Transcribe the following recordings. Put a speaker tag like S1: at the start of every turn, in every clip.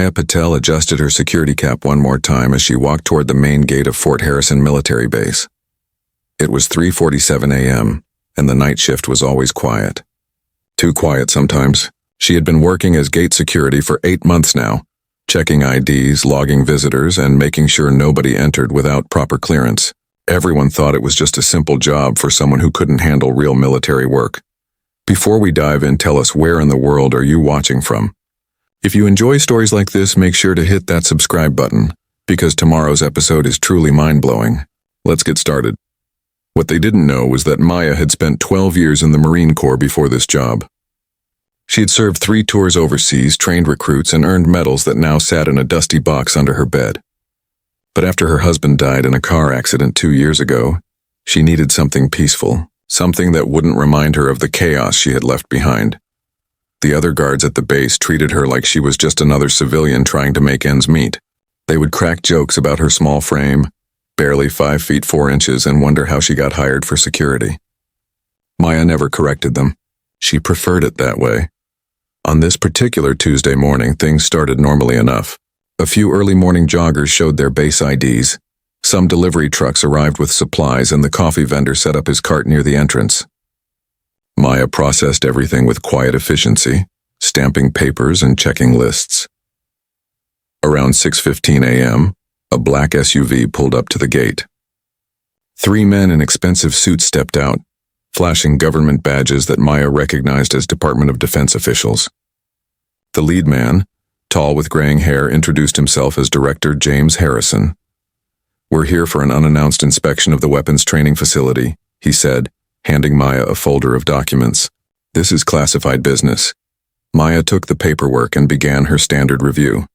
S1: Maya Patel adjusted her security cap one more time as she walked toward the main gate of Fort Harrison Military Base. It was 3:47 a.m., and the night shift was always quiet. Too quiet sometimes. She had been working as gate security for 8 months now, checking IDs, logging visitors, and making sure nobody entered without proper clearance. Everyone thought it was just a simple job for someone who couldn't handle real military work. Before we dive in, tell us, where in the world are you watching from? If you enjoy stories like this, make sure to hit that subscribe button, because tomorrow's episode is truly mind-blowing. Let's get started. What they didn't know was that Maya had spent 12 years in the Marine Corps before this job. She had served 3 tours overseas, trained recruits, and earned medals that now sat in a dusty box under her bed. But after her husband died in a car accident 2 years ago, she needed something peaceful, something that wouldn't remind her of the chaos she had left behind. The other guards at the base treated her like she was just another civilian trying to make ends meet. They would crack jokes about her small frame, barely 5 feet 4 inches, and wonder how she got hired for security. Maya never corrected them. She preferred it that way. On this particular Tuesday morning, things started normally enough. A few early morning joggers showed their base IDs. Some delivery trucks arrived with supplies, and the coffee vendor set up his cart near the entrance. Maya processed everything with quiet efficiency, stamping papers and checking lists. Around 6:15 a.m., a black SUV pulled up to the gate. 3 men in expensive suits stepped out, flashing government badges that Maya recognized as Department of Defense officials. The lead man, tall with graying hair, introduced himself as Director James Harrison. "We're here for an unannounced inspection of the weapons training facility," he said, handing Maya a folder of documents. "This is classified business." Maya took the paperwork and began her standard review.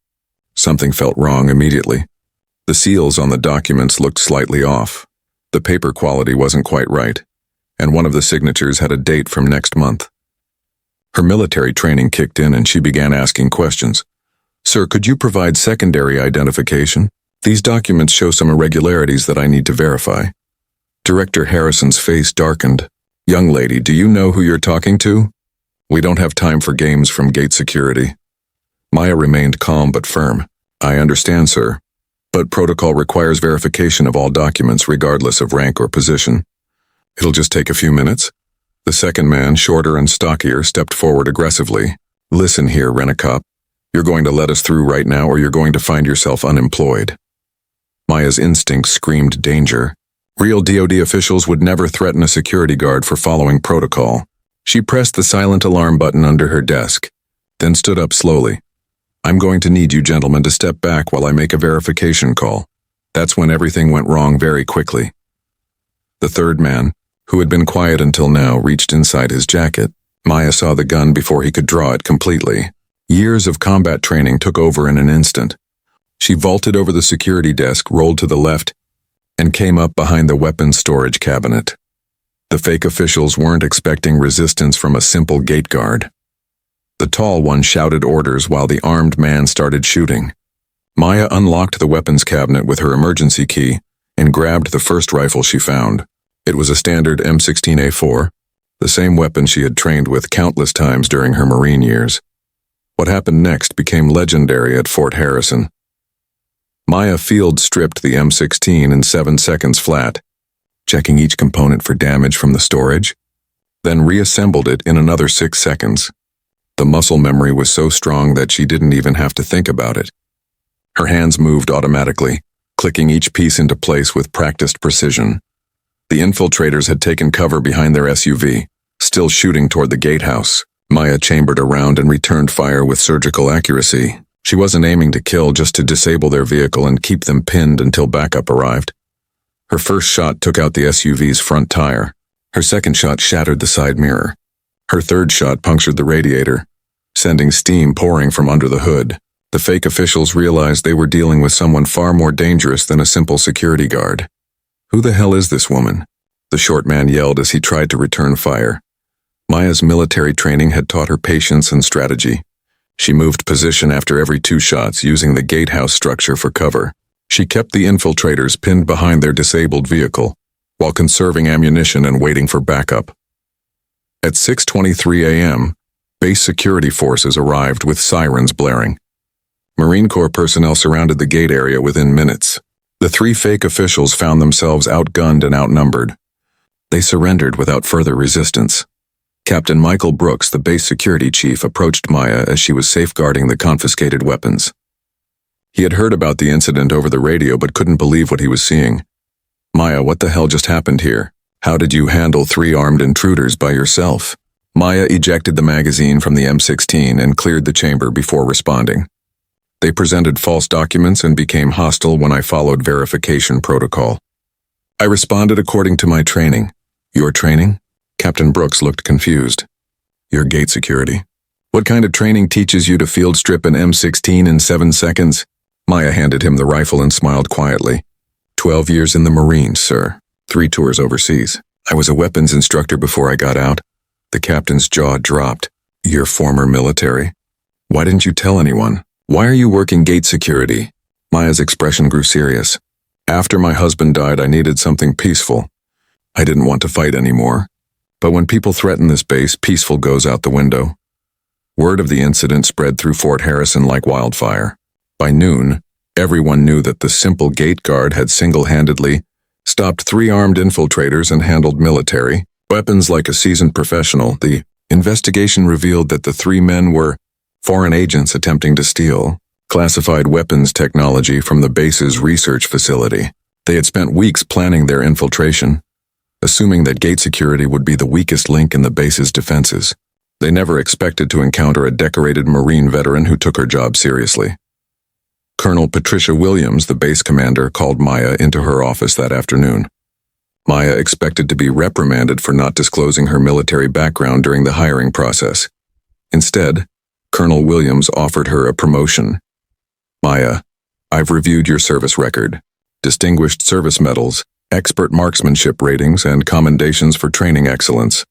S1: Something felt wrong immediately. The seals on the documents looked slightly off. The paper quality wasn't quite right, and one of the signatures had a date from next month. Her military training kicked in and she began asking questions. "Sir, could you provide secondary identification? These documents show some irregularities that I need to verify." Director Harrison's face darkened. "Young lady, do you know who you're talking to? We don't have time for games from gate security." Maya remained calm but firm. "I understand, sir, but protocol requires verification of all documents regardless of rank or position. It'll just take a few minutes." The second man, shorter and stockier, stepped forward aggressively. "Listen here, Rent-A-Cop. You're going to let us through right now, or you're going to find yourself unemployed." Maya's instincts screamed danger. Real DoD officials would never threaten a security guard for following protocol. She pressed the silent alarm button under her desk, then stood up slowly. "I'm going to need you gentlemen to step back while I make a verification call." That's when everything went wrong very quickly. The third man, who had been quiet until now, reached inside his jacket. Maya saw the gun before he could draw it completely. Years of combat training took over in an instant. She vaulted over the security desk, rolled to the left, and came up behind the weapons storage cabinet. The fake officials weren't expecting resistance from a simple gate guard. The tall one shouted orders while the armed man started shooting. Maya unlocked the weapons cabinet with her emergency key and grabbed the first rifle she found. It was a standard M16A4, the same weapon she had trained with countless times during her Marine years. What happened next became legendary at Fort Harrison. Maya field stripped the M16 in 7 seconds flat, checking each component for damage from the storage, then reassembled it in another 6 seconds. The muscle memory was so strong that she didn't even have to think about it. Her hands moved automatically, clicking each piece into place with practiced precision. The infiltrators had taken cover behind their SUV, still shooting toward the gatehouse. Maya chambered around and returned fire with surgical accuracy. She wasn't aiming to kill, just to disable their vehicle and keep them pinned until backup arrived. Her first shot took out the SUV's front tire. Her second shot shattered the side mirror. Her third shot punctured the radiator, sending steam pouring from under the hood. The fake officials realized they were dealing with someone far more dangerous than a simple security guard. "Who the hell is this woman?" the short man yelled as he tried to return fire. Maya's military training had taught her patience and strategy. She moved position after every 2 shots, using the gatehouse structure for cover. She kept the infiltrators pinned behind their disabled vehicle, while conserving ammunition and waiting for backup. At 6:23 a.m., base security forces arrived with sirens blaring. Marine Corps personnel surrounded the gate area within minutes. The three fake officials found themselves outgunned and outnumbered. They surrendered without further resistance. Captain Michael Brooks, the base security chief, approached Maya as she was safeguarding the confiscated weapons. He had heard about the incident over the radio but couldn't believe what he was seeing. "Maya, what the hell just happened here? How did you handle 3 armed intruders by yourself?" Maya ejected the magazine from the M16 and cleared the chamber before responding. "They presented false documents and became hostile when I followed verification protocol. I responded according to my training." "Your training?" Captain Brooks looked confused. "Your gate security. What kind of training teaches you to field strip an M16 in 7 seconds? Maya handed him the rifle and smiled quietly. 12 years in the Marines, sir. 3 tours overseas. I was a weapons instructor before I got out." The captain's jaw dropped. "You're former military? Why didn't you tell anyone? Why are you working gate security?" Maya's expression grew serious. "After my husband died, I needed something peaceful. I didn't want to fight anymore. But when people threaten this base, peaceful goes out the window." Word of the incident spread through Fort Harrison like wildfire. By noon, everyone knew that the simple gate guard had single-handedly stopped 3 armed infiltrators and handled military weapons like a seasoned professional. The investigation revealed that the 3 men were foreign agents attempting to steal classified weapons technology from the base's research facility. They had spent weeks planning their infiltration, assuming that gate security would be the weakest link in the base's defenses. They never expected to encounter a decorated Marine veteran who took her job seriously. Colonel Patricia Williams, the base commander, called Maya into her office that afternoon. Maya expected to be reprimanded for not disclosing her military background during the hiring process. Instead, Colonel Williams offered her a promotion. "Maya, I've reviewed your service record, distinguished service medals, expert marksmanship ratings, and commendations for training excellence.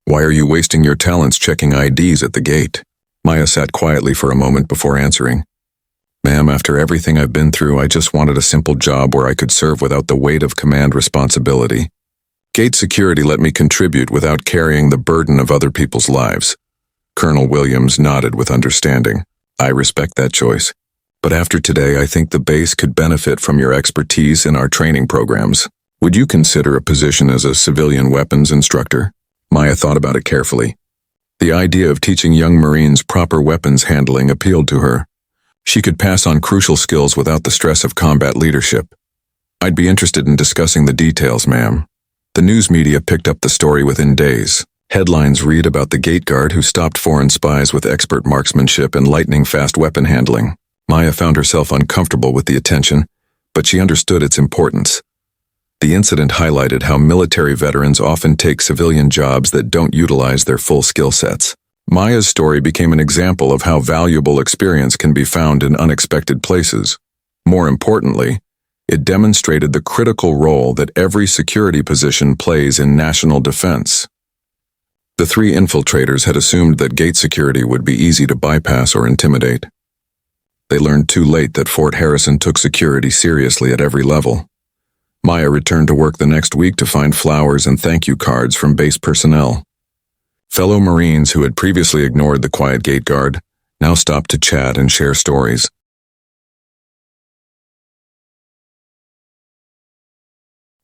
S1: Why are you wasting your talents checking IDs at the gate?" Maya sat quietly for a moment before answering. "Ma'am, after everything I've been through, I just wanted a simple job where I could serve without the weight of command responsibility. Gate security let me contribute without carrying the burden of other people's lives." Colonel Williams nodded with understanding. "I respect that choice. But after today, I think the base could benefit from your expertise in our training programs. Would you consider a position as a civilian weapons instructor?" Maya thought about it carefully. The idea of teaching young Marines proper weapons handling appealed to her. She could pass on crucial skills without the stress of combat leadership. "I'd be interested in discussing the details, ma'am." The news media picked up the story within days. Headlines read about the gate guard who stopped foreign spies with expert marksmanship and lightning-fast weapon handling. Maya found herself uncomfortable with the attention, but she understood its importance. The incident highlighted how military veterans often take civilian jobs that don't utilize their full skill sets. Maya's story became an example of how valuable experience can be found in unexpected places. More importantly, it demonstrated the critical role that every security position plays in national defense. The 3 infiltrators had assumed that gate security would be easy to bypass or intimidate. They learned too late that Fort Harrison took security seriously at every level. Maya returned to work the next week to find flowers and thank you cards from base personnel. Fellow Marines who had previously ignored the quiet gate guard now stopped to chat and share stories.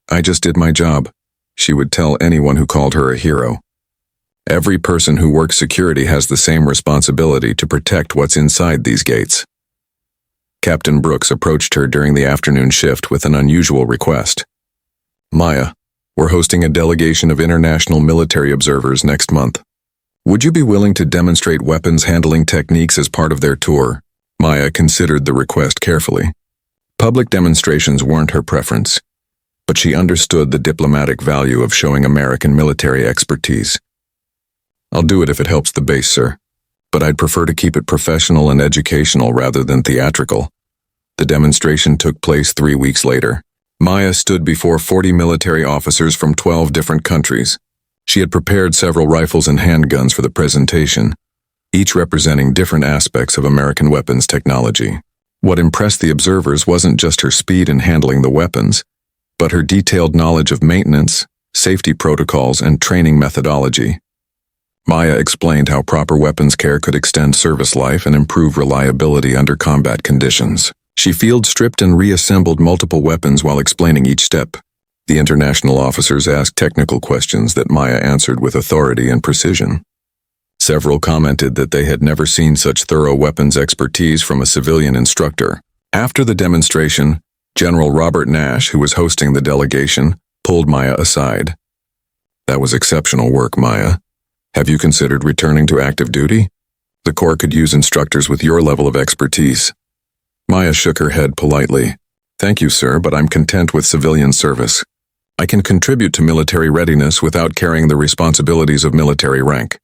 S1: "I just did my job," she would tell anyone who called her a hero. "Every person who works security has the same responsibility to protect what's inside these gates." Captain Brooks approached her during the afternoon shift with an unusual request. "Maya, we're hosting a delegation of international military observers next month. Would you be willing to demonstrate weapons handling techniques as part of their tour?" Maya considered the request carefully. Public demonstrations weren't her preference, but she understood the diplomatic value of showing American military expertise. "I'll do it if it helps the base, sir. But I'd prefer to keep it professional and educational rather than theatrical." The demonstration took place 3 weeks later. Maya stood before 40 military officers from 12 different countries. She had prepared several rifles and handguns for the presentation, each representing different aspects of American weapons technology. What impressed the observers wasn't just her speed in handling the weapons, but her detailed knowledge of maintenance, safety protocols, and training methodology. Maya explained how proper weapons care could extend service life and improve reliability under combat conditions. She field stripped and reassembled multiple weapons while explaining each step. The international officers asked technical questions that Maya answered with authority and precision. Several commented that they had never seen such thorough weapons expertise from a civilian instructor. After the demonstration, General Robert Nash, who was hosting the delegation, pulled Maya aside. "That was exceptional work, Maya. Have you considered returning to active duty? The Corps could use instructors with your level of expertise." Maya shook her head politely. "Thank you, sir, but I'm content with civilian service. I can contribute to military readiness without carrying the responsibilities of military rank."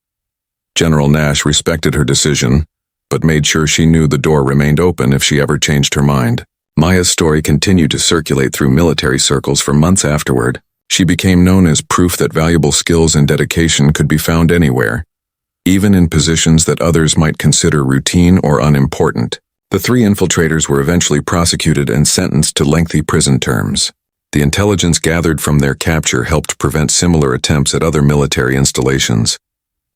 S1: General Nash respected her decision, but made sure she knew the door remained open if she ever changed her mind. Maya's story continued to circulate through military circles for months afterward. She became known as proof that valuable skills and dedication could be found anywhere, even in positions that others might consider routine or unimportant. The 3 infiltrators were eventually prosecuted and sentenced to lengthy prison terms. The intelligence gathered from their capture helped prevent similar attempts at other military installations.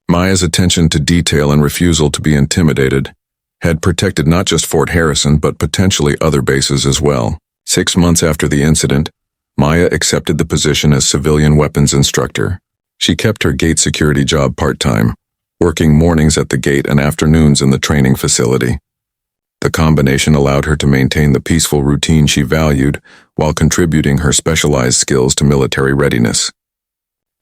S1: Maya's attention to detail and refusal to be intimidated had protected not just Fort Harrison but potentially other bases as well. 6 months after the incident, Maya accepted the position as civilian weapons instructor. She kept her gate security job part-time, working mornings at the gate and afternoons in the training facility. The combination allowed her to maintain the peaceful routine she valued while contributing her specialized skills to military readiness.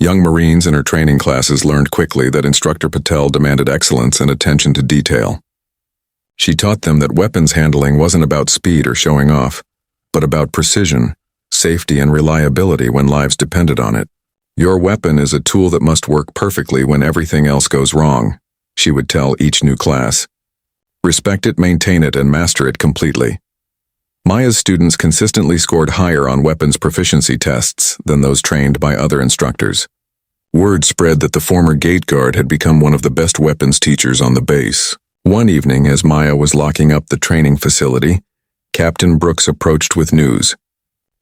S1: Young Marines in her training classes learned quickly that Instructor Patel demanded excellence and attention to detail. She taught them that weapons handling wasn't about speed or showing off, but about precision, safety, and reliability when lives depended on it. "Your weapon is a tool that must work perfectly when everything else goes wrong," she would tell each new class. "Respect it, maintain it, and master it completely." Maya's students consistently scored higher on weapons proficiency tests than those trained by other instructors. Word spread that the former gate guard had become one of the best weapons teachers on the base. One evening, as Maya was locking up the training facility, Captain Brooks approached with news.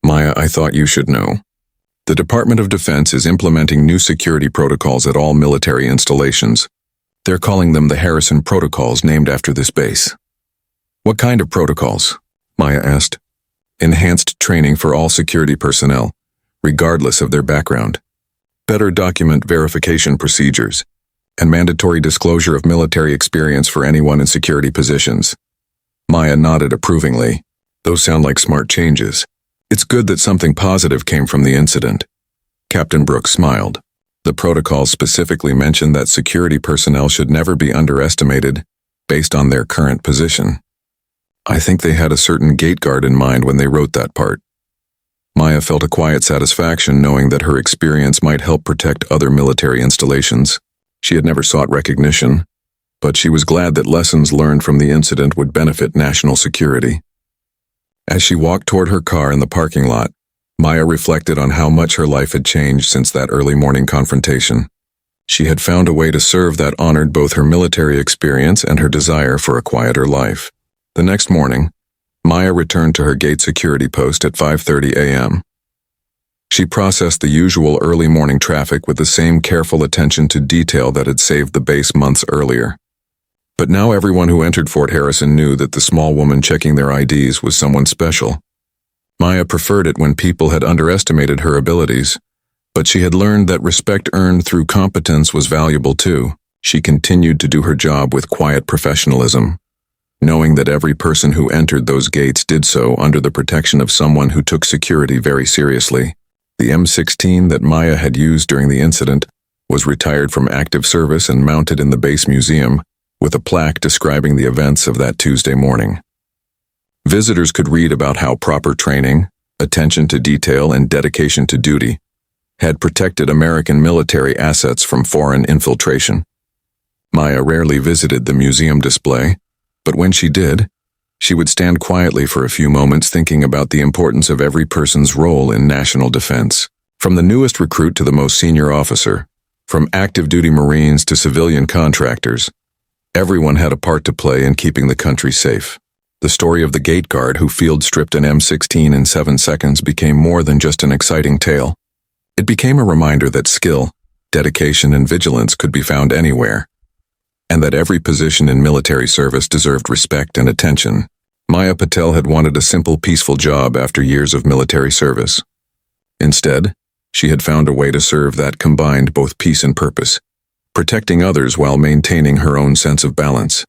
S1: "Maya, I thought you should know. The Department of Defense is implementing new security protocols at all military installations. They're calling them the Harrison Protocols, named after this base." "What kind of protocols?" Maya asked. "Enhanced training for all security personnel, regardless of their background. Better document verification procedures, and mandatory disclosure of military experience for anyone in security positions." Maya nodded approvingly. "Those sound like smart changes. It's good that something positive came from the incident." Captain Brooks smiled. The protocols specifically mentioned that security personnel should never be underestimated based on their current position. "I think they had a certain gate guard in mind when they wrote that part." Maya felt a quiet satisfaction knowing that her experience might help protect other military installations. She had never sought recognition, but she was glad that lessons learned from the incident would benefit national security. As she walked toward her car in the parking lot, Maya reflected on how much her life had changed since that early morning confrontation. She had found a way to serve that honored both her military experience and her desire for a quieter life. The next morning, Maya returned to her gate security post at 5:30 a.m. She processed the usual early morning traffic with the same careful attention to detail that had saved the base months earlier. But now everyone who entered Fort Harrison knew that the small woman checking their IDs was someone special. Maya preferred it when people had underestimated her abilities, but she had learned that respect earned through competence was valuable too. She continued to do her job with quiet professionalism, knowing that every person who entered those gates did so under the protection of someone who took security very seriously. The M16 that Maya had used during the incident was retired from active service and mounted in the base museum, with a plaque describing the events of that Tuesday morning. Visitors could read about how proper training, attention to detail, and dedication to duty had protected American military assets from foreign infiltration. Maya rarely visited the museum display, but when she did, she would stand quietly for a few moments thinking about the importance of every person's role in national defense. From the newest recruit to the most senior officer, from active duty Marines to civilian contractors, everyone had a part to play in keeping the country safe. The story of the gate guard who field stripped an M16 in 7 seconds became more than just an exciting tale. It became a reminder that skill, dedication, and vigilance could be found anywhere, and that every position in military service deserved respect and attention. Maya Patel had wanted a simple, peaceful job after years of military service. Instead, she had found a way to serve that combined both peace and purpose, protecting others while maintaining her own sense of balance.